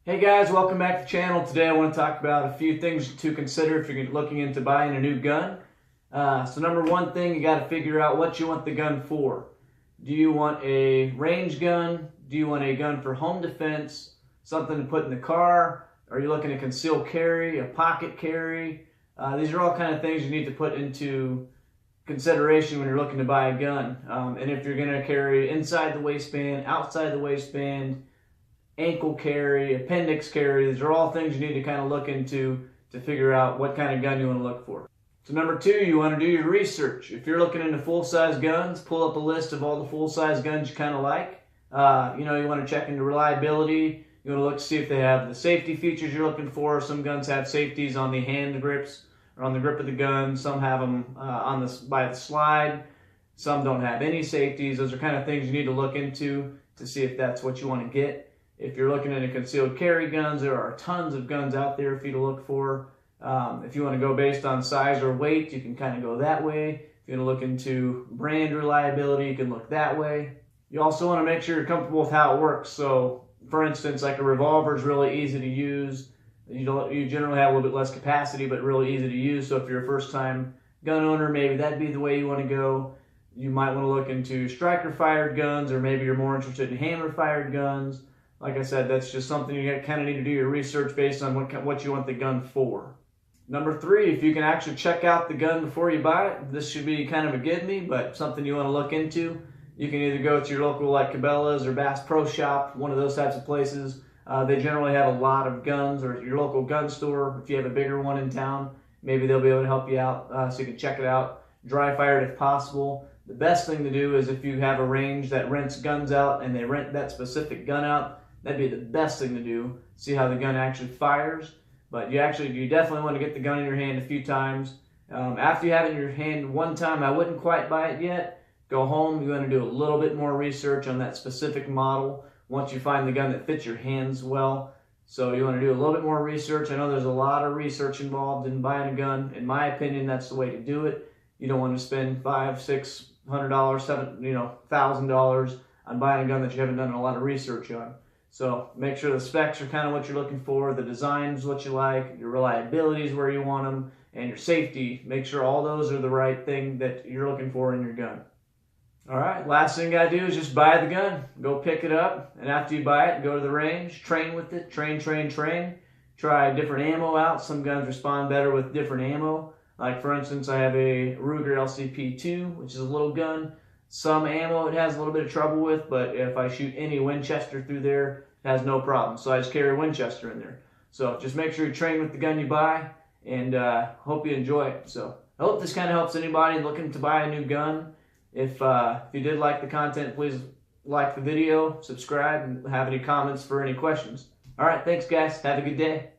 Hey guys, welcome back to the channel. Today I want to talk about a few things to consider if you're looking into buying a new gun. So number one thing, you got to figure out what you want the gun for. Do you want a range gun? Do you want a gun for home defense? Something to put in the car? Are you looking to conceal carry, a pocket carry? These are all kind of things you need to put into consideration when you're looking to buy a gun. And if you're going to carry inside the waistband, outside the waistband, ankle carry, appendix carry, these are all things you need to kind of look into to figure out what kind of gun you want to look for. So number two, you want to do your research. If you're looking into full-size guns, pull up a list of all the full-size guns you kind of like. You want to check into reliability. You want to look to see if they have the safety features you're looking for. Some guns have safeties on the hand grips or on the grip of the gun. Some have them by the slide. Some don't have any safeties. Those are kind of things you need to look into to see if that's what you want to get. If you're looking into concealed carry guns, there are tons of guns out there for you to look for. If you want to go based on size or weight, you can kind of go that way. If you want to look into brand reliability, you can look that way. You also want to make sure you're comfortable with how it works. So, for instance, like a revolver is really easy to use. You generally have a little bit less capacity, but really easy to use. So if you're a first-time gun owner, maybe that'd be the way you want to go. You might want to look into striker-fired guns, or maybe you're more interested in hammer-fired guns. Like I said, that's just something you kind of need to do your research based on what you want the gun for. Number three, if you can actually check out the gun before you buy it, this should be kind of a give-me, but something you want to look into. You can either go to your local like Cabela's or Bass Pro Shop, one of those types of places. They generally have a lot of guns, or your local gun store. If you have a bigger one in town, maybe they'll be able to help you out so you can check it out. Dry fired if possible. The best thing to do is if you have a range that rents guns out and they rent that specific gun out, that'd be the best thing to do. See how the gun actually fires. But you definitely want to get the gun in your hand a few times. After you have it in your hand one time, I wouldn't quite buy it yet. Go home, you want to do a little bit more research on that specific model once you find the gun that fits your hands well. So you want to do a little bit more research. I know there's a lot of research involved in buying a gun. In my opinion, that's the way to do it. You don't want to spend $500, $600, $1,000 on buying a gun that you haven't done a lot of research on. So make sure the specs are kind of what you're looking for, the design's what you like, your reliability is where you want them, and your safety. Make sure all those are the right thing that you're looking for in your gun. All right, last thing you gotta do is just buy the gun. Go pick it up, and after you buy it, go to the range, train with it, train. Try different ammo out. Some guns respond better with different ammo. Like for instance, I have a Ruger LCP2, which is a little gun. Some ammo it has a little bit of trouble with, but if I shoot any Winchester through there, it has no problem. So I just carry a Winchester in there. So just make sure you train with the gun you buy, and hope you enjoy it. So I hope this kind of helps anybody looking to buy a new gun. If you did like the content, please like the video, subscribe, and have any comments for any questions. All right, thanks guys. Have a good day.